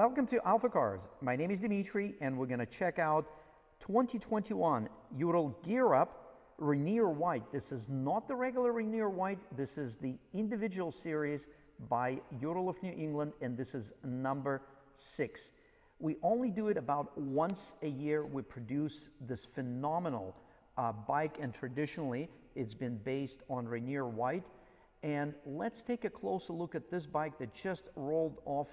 Welcome to AlphaCars. My name is Dimitri, and we're going to check out 2021 Ural Gear Up Rainier White. This is not the regular Rainier White. This is the individual series by Ural of New England, and this is number 6. We only do it about once a year. We produce this phenomenal bike, and traditionally it's been based on Rainier White. And let's take a closer look at this bike that just rolled off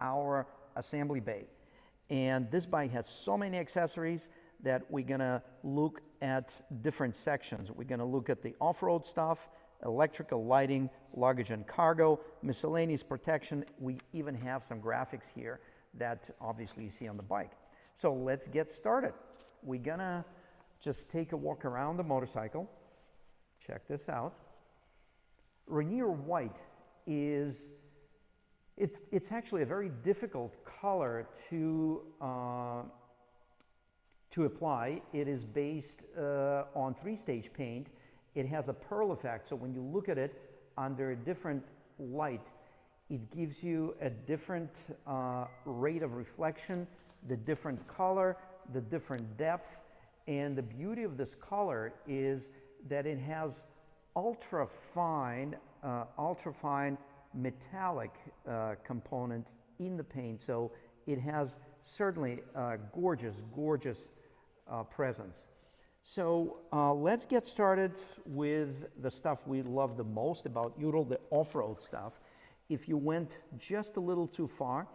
our assembly bay. And this bike has so many accessories that we're gonna look at different sections. We're gonna look at the off-road stuff, electrical lighting, luggage and cargo, miscellaneous protection. We even have some graphics here that obviously you see on the bike. So let's get started. We're gonna just take a walk around the motorcycle. Check this out. Rainier White is, it's actually a very difficult color to apply. It is based on 3-stage paint. It has a pearl effect, so when you look at it under a different light, it gives you a different rate of reflection, the different color, the different depth. And the beauty of this color is that it has ultra fine metallic component in the paint, so it has certainly gorgeous presence. So let's get started with the stuff we love the most about Ural, the off-road stuff. If you went just a little too far,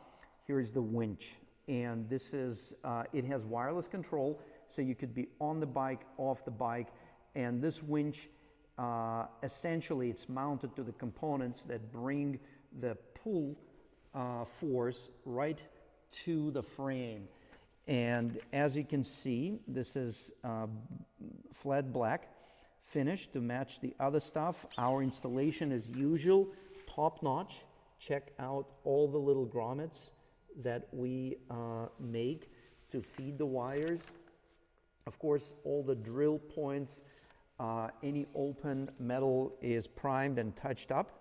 here's the Winch, and this is it has wireless control, so you could be on the bike, off the bike, and this Winch essentially it's mounted to the components that bring the pull force right to the frame. And as you can see, this is flat black finish to match the other stuff. Our installation as usual, top notch. Check out all the little grommets that we make to feed the wires. Of course, all the drill points, any open metal is primed and touched up,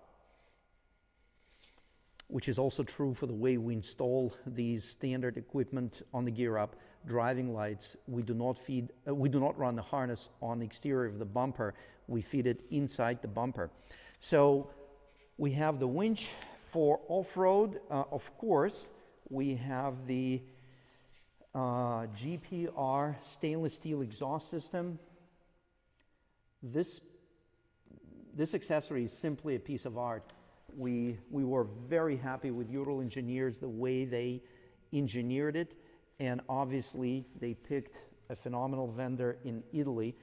which is also true for the way we install these standard equipment on the gear up. Driving lights, we do not run the harness on the exterior of the bumper. We feed it inside the bumper. So we have the Winch for off-road. Of course, we have the GPR stainless steel exhaust system. This accessory is simply a piece of art. We were very happy with Ural engineers, the way they engineered it, and obviously they picked a phenomenal vendor in Italy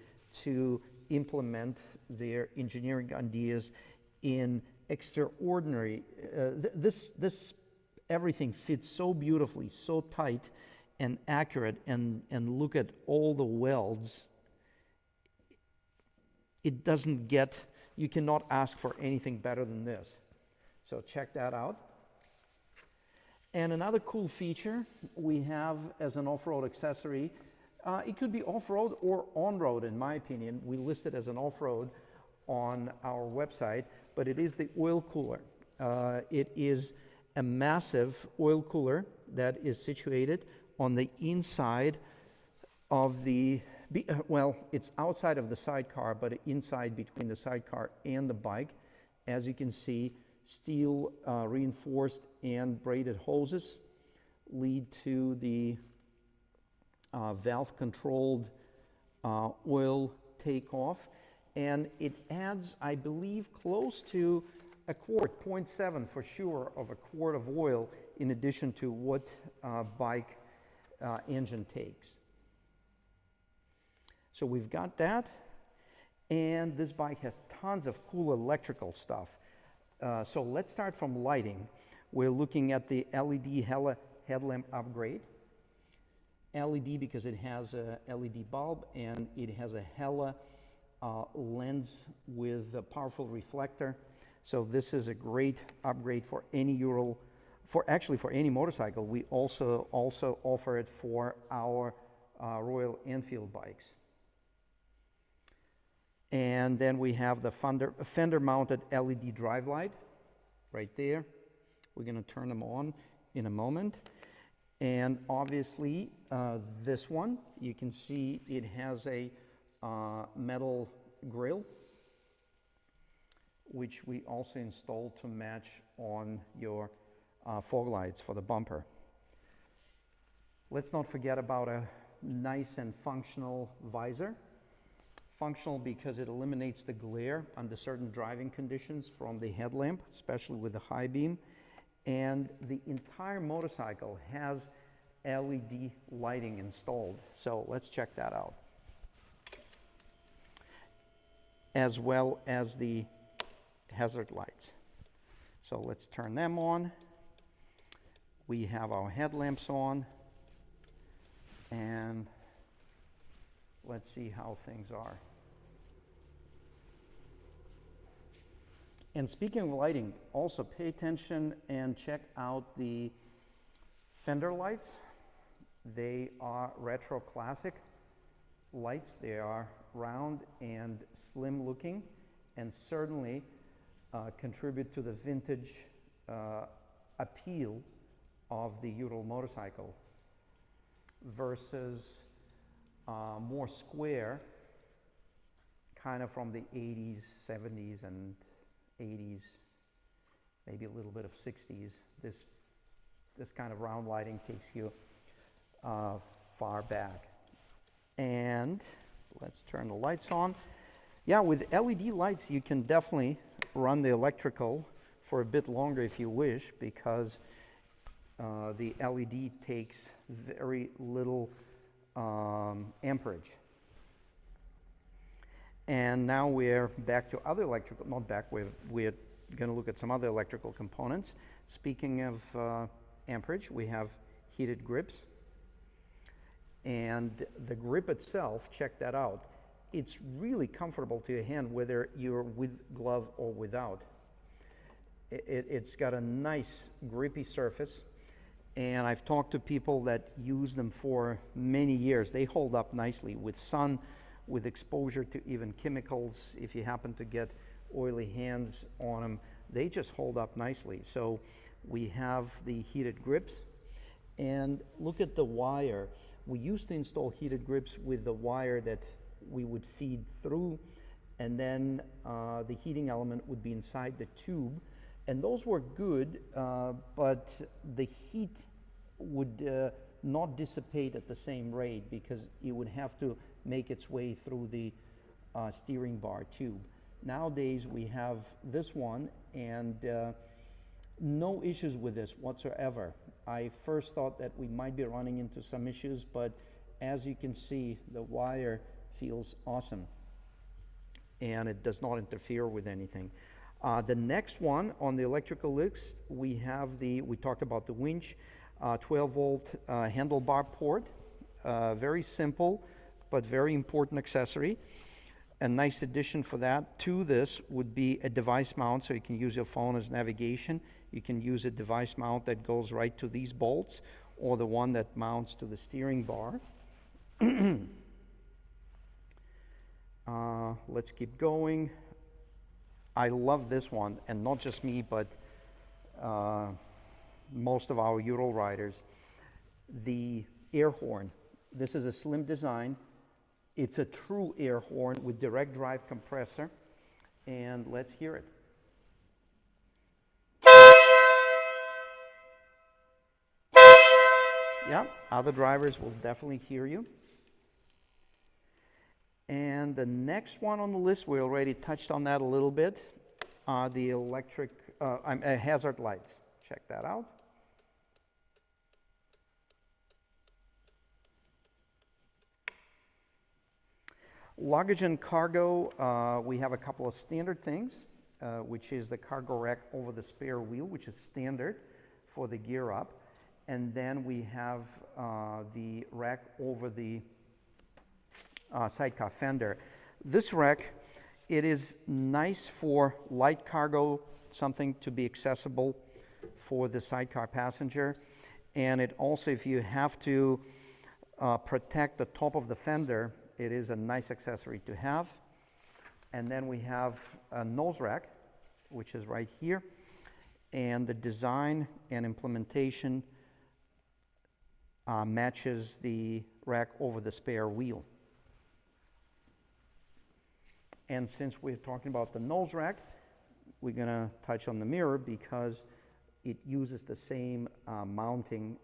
to implement their engineering ideas in extraordinary. This everything fits so beautifully, so tight and accurate, and look at all the welds. It doesn't get, you cannot ask for anything better than this. So check that out. And another cool feature we have as an off-road accessory, it could be off-road or on-road in my opinion. We list it as an off-road on our website, but it is the oil cooler. It is a massive oil cooler that is situated on the inside of the, well, it's outside of the sidecar, but inside between the sidecar and the bike. As you can see, steel reinforced and braided hoses lead to the valve controlled oil takeoff, and it adds, I believe, close to a quart, 0.7 for sure, of a quart of oil in addition to what bike engine takes. So we've got that, and this bike has tons of cool electrical stuff. So let's start from lighting. We're looking at the LED headlamp upgrade. LED because it has a LED bulb and it has a Hella lens with a powerful reflector. So this is a great upgrade for any Ural, for any motorcycle. We also offer it for our Royal Enfield bikes. And then we have the fender mounted LED drive light right there. We're going to turn them on in a moment. And obviously, this one, you can see it has a metal grille, which we also installed to match on your fog lights for the bumper. Let's not forget about a nice and functional visor. Functional because it eliminates the glare under certain driving conditions from the headlamp, especially with the high beam. And the entire motorcycle has LED lighting installed. So let's check that out. As well as the hazard lights. So let's turn them on. We have our headlamps on. And let's see how things are. And speaking of lighting, also pay attention and check out the Fender Lights. They are retro classic lights. They are round and slim looking, and certainly contribute to the vintage appeal of the Ural motorcycle versus more square, kind of from the 80s, 70s, and 80s, maybe a little bit of 60s. This kind of round lighting takes you far back. And let's turn the lights on. Yeah, with LED lights, you can definitely run the electrical for a bit longer if you wish, because the LED takes very little amperage. And now we're back to other electrical, not back, we're going to look at some other electrical components. Speaking of amperage, we have heated grips. And the grip itself, check that out. It's really comfortable to your hand whether you're with glove or without. It's got a nice grippy surface. And I've talked to people that use them for many years. They hold up nicely with sun, with exposure to even chemicals. If you happen to get oily hands on them, they just hold up nicely. So we have the heated grips. And look at the wire. We used to install heated grips with the wire that we would feed through, and then the heating element would be inside the tube. And those were good, but the heat would not dissipate at the same rate because it would have to make its way through the steering bar tube. Nowadays we have this one, and no issues with this whatsoever. I first thought that we might be running into some issues, but as you can see, the wire feels awesome and it does not interfere with anything. The next one on the electrical list, we talked about the Winch 12-volt handlebar port. Very simple, but very important accessory. A nice addition for that to this would be a device mount, so you can use your phone as navigation. You can use a device mount that goes right to these bolts, or the one that mounts to the steering bar. Let's keep going. I love this one, and not just me, but most of our Ural riders. The air horn. This is a slim design. It's a true air horn with direct drive compressor, and let's hear it. Yeah, other drivers will definitely hear you. And the next one on the list, we already touched on that a little bit, the electric hazard lights. Check that out. Luggage and cargo, we have a couple of standard things, which is the cargo rack over the spare wheel, which is standard for the gear up. And then we have the rack over the sidecar fender. This rack, it is nice for light cargo, something to be accessible for the sidecar passenger. And it also, if you have to protect the top of the fender, it is a nice accessory to have. And then we have a nose rack, which is right here. and the design and implementation matches the rack over the spare wheel. And since we're talking about the nose rack, we're going to touch on the mirror because it uses the same mounting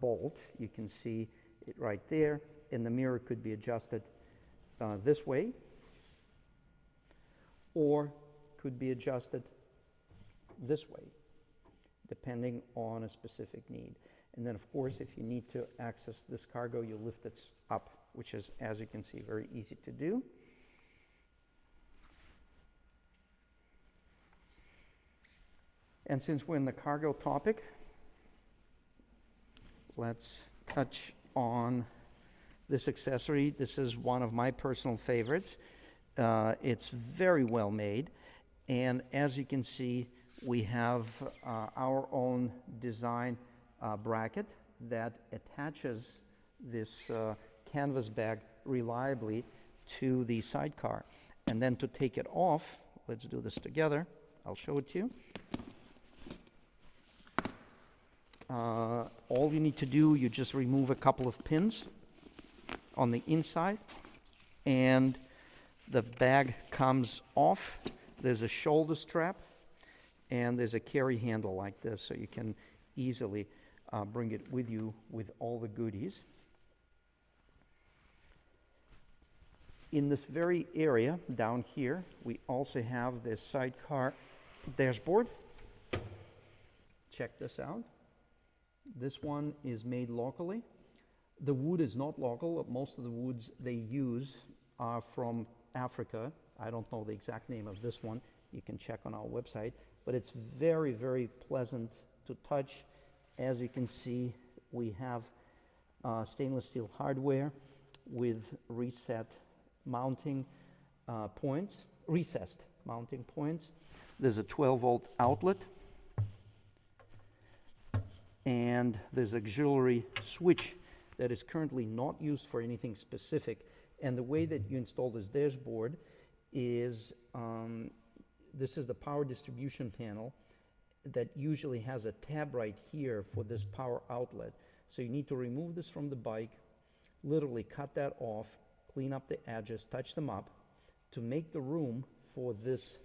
bolt. You can see it right there, and the mirror could be adjusted this way or could be adjusted this way, depending on a specific need. And then, of course, if you need to access this cargo, you lift it up, which is, as you can see, very easy to do. And since we're in the cargo topic, let's touch on this accessory. This is one of my personal favorites. It's very well made, and as you can see, we have our own design bracket that attaches this canvas bag reliably to the sidecar. And then to take it off, let's do this together. I'll show it to you. All you need to do, you just remove a couple of pins on the inside, and the bag comes off. There's a shoulder strap, and there's a carry handle like this, so you can easily bring it with you with all the goodies. In this very area down here, we also have this Sidecar Dashboard. Check this out. This one is made locally. The wood is not local. Most of the woods they use are from Africa. I don't know the exact name of this one. You can check on our website. But it's very, very pleasant to touch. As you can see, we have stainless steel hardware with recessed mounting points. There's a 12-volt outlet, and there's a auxiliary switch that is currently not used for anything specific. And the way that you install this dashboard is, this is the power distribution panel that usually has a tab right here for this power outlet. So you need to remove this from the bike, literally cut that off, clean up the edges, touch them up to make the room for this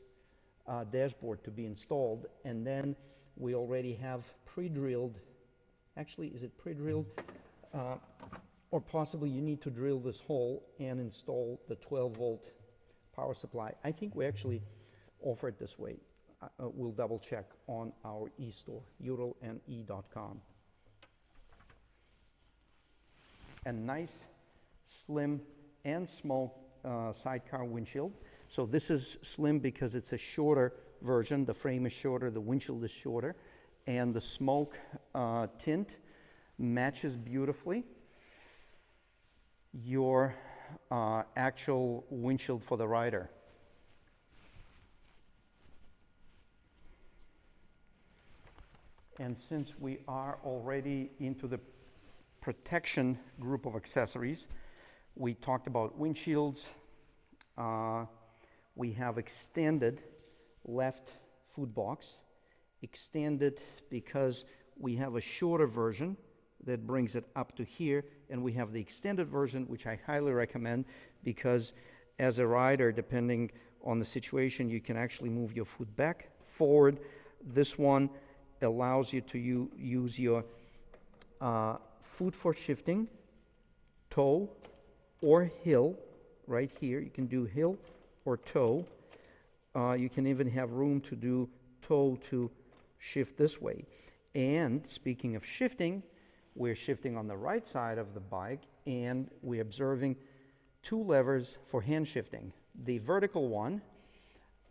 dashboard to be installed. And then we already have pre-drilled, actually, is it pre-drilled? Or possibly you need to drill this hole and install the 12-volt power supply. I think we actually offer it this way. We'll double check on our e-store, uralme.com. A nice, slim, and small sidecar windshield. So this is slim because it's a shorter version. The frame is shorter, the windshield is shorter, and the smoke tint matches beautifully your actual windshield for the rider. And since we are already into the protection group of accessories, we talked about windshields. We have extended left foot box. Extended because we have a shorter version that brings it up to here, and we have the extended version, which I highly recommend because as a rider, depending on the situation, you can actually move your foot back, forward. This one allows you to use your foot for shifting, toe or hill. Right here, you can do hill or toe. You can even have room to do toe to shift this way. And speaking of shifting, we're shifting on the right side of the bike, and we're observing two levers for hand shifting. The vertical one,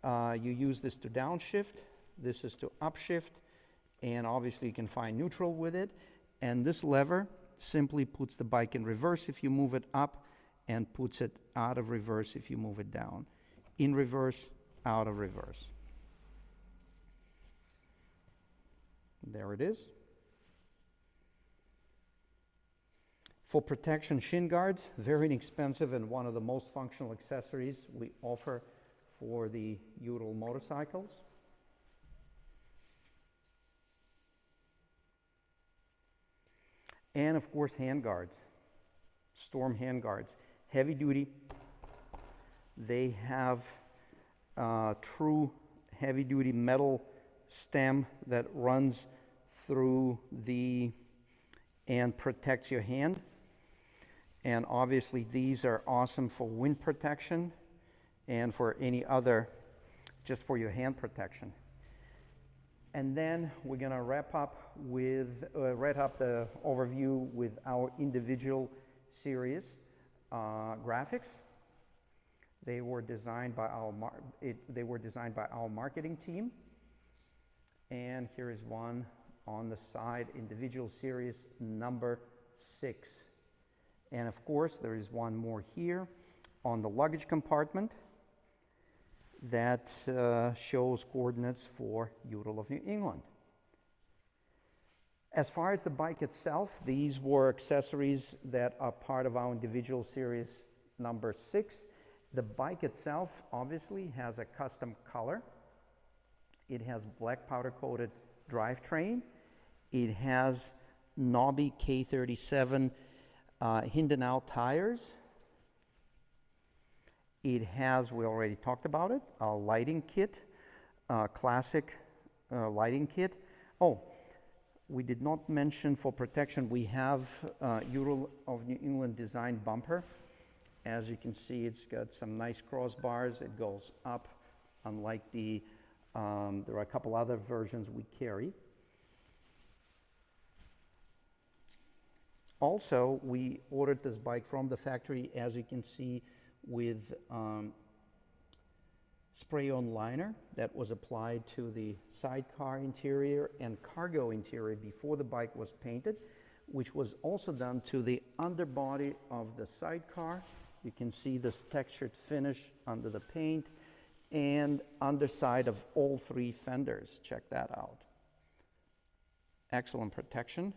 you use this to downshift, this is to upshift, and obviously you can find neutral with it. And this lever simply puts the bike in reverse if you move it up, and puts it out of reverse if you move it down. In reverse, out of reverse. There it is. For protection, shin guards, very inexpensive and one of the most functional accessories we offer for the Ural motorcycles. And of course, handguards, storm handguards, heavy duty. They have true heavy duty metal stem that runs through and protects your hand. And obviously these are awesome for wind protection and for any other, just for your hand protection. And then we're gonna wrap up the overview with our individual series graphics. They were designed by our marketing team. And here is one on the side, individual series number 6. And of course, there is one more here on the luggage compartment that shows coordinates for Ural of New England. As far as the bike itself, these were accessories that are part of our individual series number 6. The bike itself obviously has a custom color. It has black powder coated drivetrain. It has knobby K37 Hindenau tires. It has, we already talked about it, a lighting kit, classic lighting kit. Oh, we did not mention for protection, we have Ural of New England designed bumper. As you can see, it's got some nice crossbars. It goes up, unlike there are a couple other versions we carry. Also, we ordered this bike from the factory, as you can see, with spray-on liner that was applied to the sidecar interior and cargo interior before the bike was painted, which was also done to the underbody of the sidecar. You can see this textured finish under the paint and underside of all 3 fenders. Check that out. Excellent protection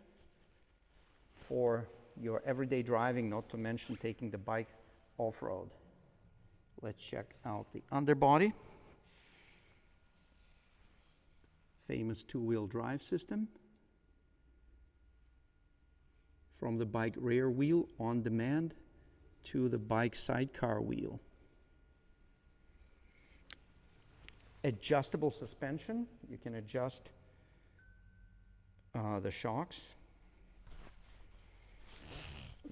for your everyday driving, not to mention taking the bike off-road. Let's check out the underbody. Famous 2-wheel drive system. From the bike rear wheel on demand to the bike sidecar wheel. Adjustable suspension. You can adjust the shocks.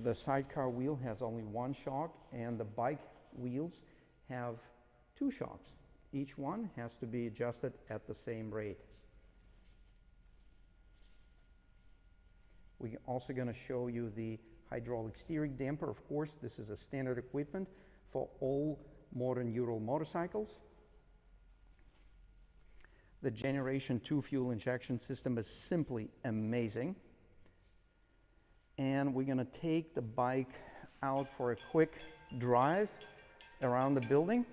The sidecar wheel has only 1 shock, and the bike wheels have 2 shocks. Each one has to be adjusted at the same rate. We're also going to show you the hydraulic steering damper. Of course, this is a standard equipment for all modern Ural motorcycles. The Generation 2 fuel injection system is simply amazing. And we're going to take the bike out for a quick drive around the building.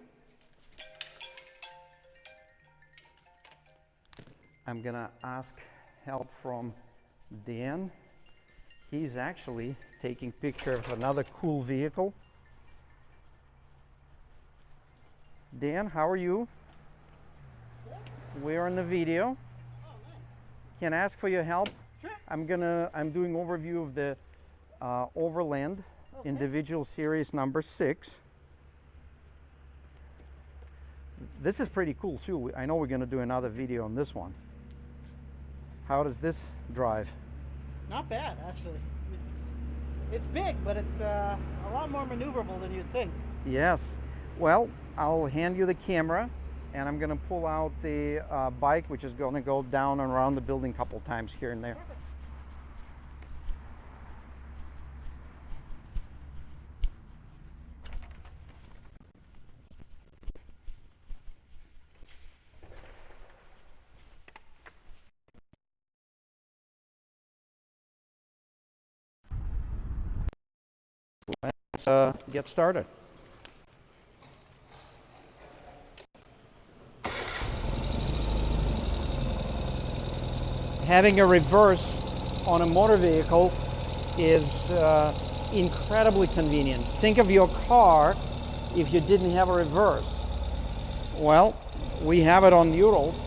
I'm going to ask help from Dan. He's actually taking picture of another cool vehicle. Dan, how are you? Good. We're in the video. Oh, nice. Can I ask for your help? Sure. I'm doing overview of the Overland individual series number 6. This is pretty cool too. I know we're going to do another video on this one. How does this drive? Not bad, actually. It's big, but it's a lot more maneuverable than you'd think. Yes. Well, I'll hand you the camera, and I'm going to pull out the bike, which is going to go down and around the building a couple times here and there. Perfect. Let's get started. Having a reverse on a motor vehicle is incredibly convenient. Think of your car if you didn't have a reverse. Well, we have it on Urals.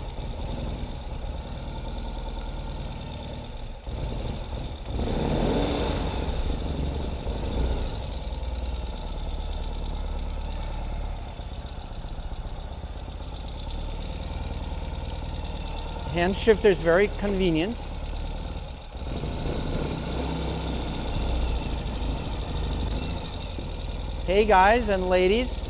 Hand shifter is very convenient. Hey guys and ladies.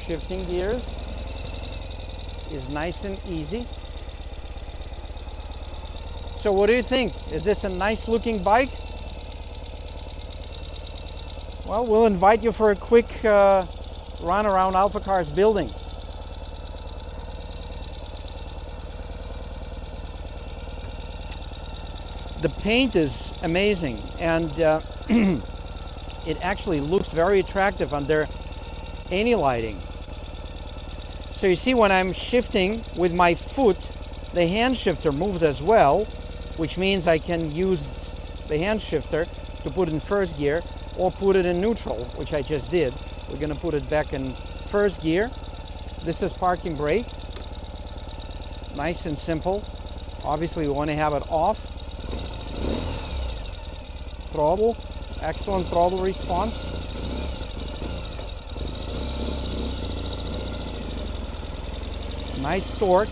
Shifting gears is nice and easy. So what do you think? Is this a nice looking bike? Well, we'll invite you for a quick run around AlphaCars building. The paint is amazing, and it actually looks very attractive under any lighting. So you see, when I'm shifting with my foot, the hand shifter moves as well, which means I can use the hand shifter to put it in first gear or put it in neutral, which I just did. We're going to put it back in first gear. This is parking brake. Nice and simple. Obviously we want to have it off. Throttle, excellent throttle response. Nice torque.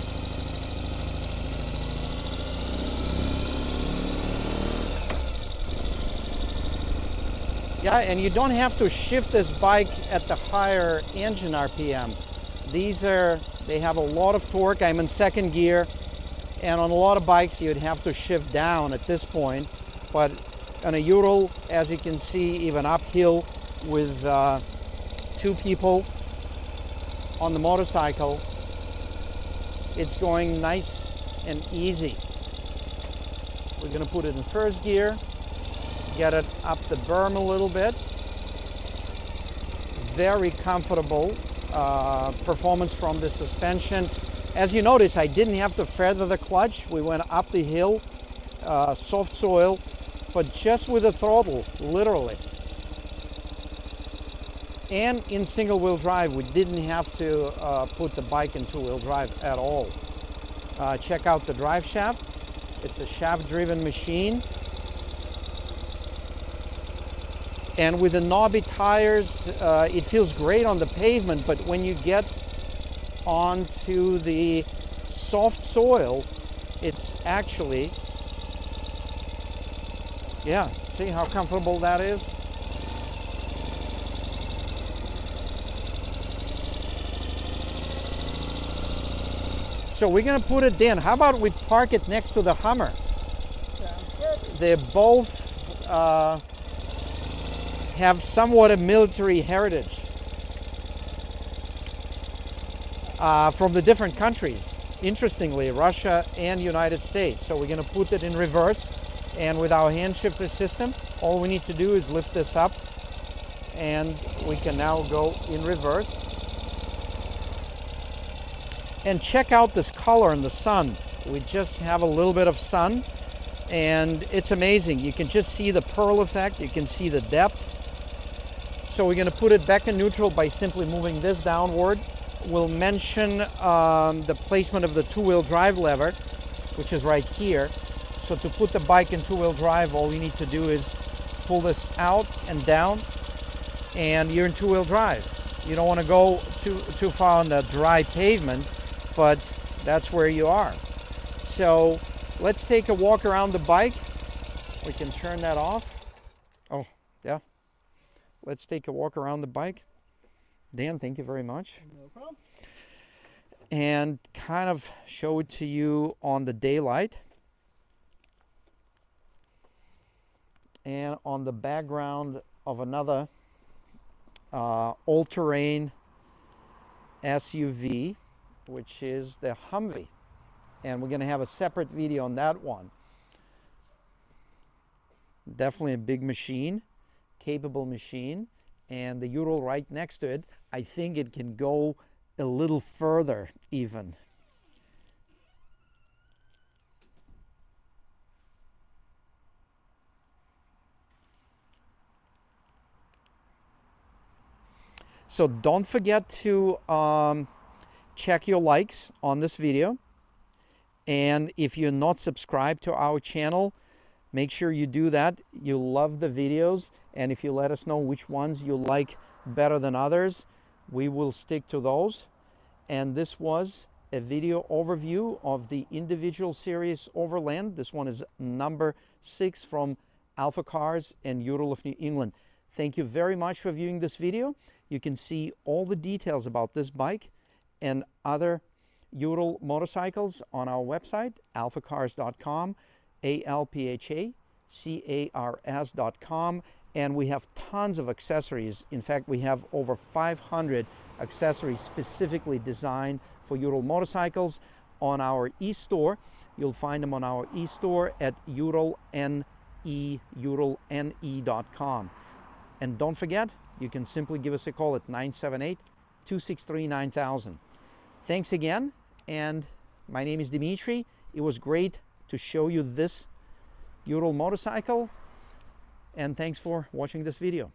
Yeah, and you don't have to shift this bike at the higher engine RPM. They have a lot of torque. I'm in second gear, and on a lot of bikes you'd have to shift down at this point, but on a Ural, as you can see, even uphill with two people on the motorcycle, it's going nice and easy. We're going to put it in first gear, get it up the berm a little bit. Very comfortable performance from the suspension. As you notice, I didn't have to feather the clutch. We went up the hill, soft soil, but just with the throttle, literally. And in single wheel drive, we didn't have to put the bike in two wheel drive at all. Check out the drive shaft. It's a shaft driven machine. And with the knobby tires, it feels great on the pavement, but when you get onto the soft soil, it's actually, yeah, see how comfortable that is? So we're gonna put it in. How about we park it next to the Hummer? They both have somewhat a military heritage from the different countries. Interestingly, Russia and United States. So we're gonna put it in reverse, and with our hand shifter system, all we need to do is lift this up and we can now go in reverse. And check out this color in the sun. We just have a little bit of sun and it's amazing. You can just see the pearl effect, you can see the depth. So we're going to put it back in neutral by simply moving this downward. We'll mention the placement of the two-wheel drive lever, which is right here. So to put the bike in two-wheel drive, all you need to do is pull this out and down, and you're in two-wheel drive. You don't want to go too far on the dry pavement, but that's where you are. So let's take a walk around the bike. We can turn that off. Oh, yeah. Let's take a walk around the bike. Dan, thank you very much. No problem. And kind of show it to you on the daylight. And on the background of another all-terrain SUV, which is the Humvee. And we're going to have a separate video on that one. Definitely a big machine, capable machine, and the Ural right next to it. I think it can go a little further even. So don't forget to check your likes on this video. And if you're not subscribed to our channel, make sure you do that. You love the videos, and if you let us know which ones you like better than others, we will stick to those. And this was a video overview of the individual series Overland. This one is number 6 from AlphaCars and Ural of New England. Thank you very much for viewing this video. You can see all the details about this bike and other Ural motorcycles on our website, alphacars.com, AlphaCars.com, and we have tons of accessories. In fact, we have over 500 accessories specifically designed for Ural motorcycles on our e-store. You'll find them on our e-store at uralne.com. And don't forget, you can simply give us a call at 978-263-9000. Thanks again, and my name is Dimitri. It was great to show you this Ural motorcycle, and thanks for watching this video.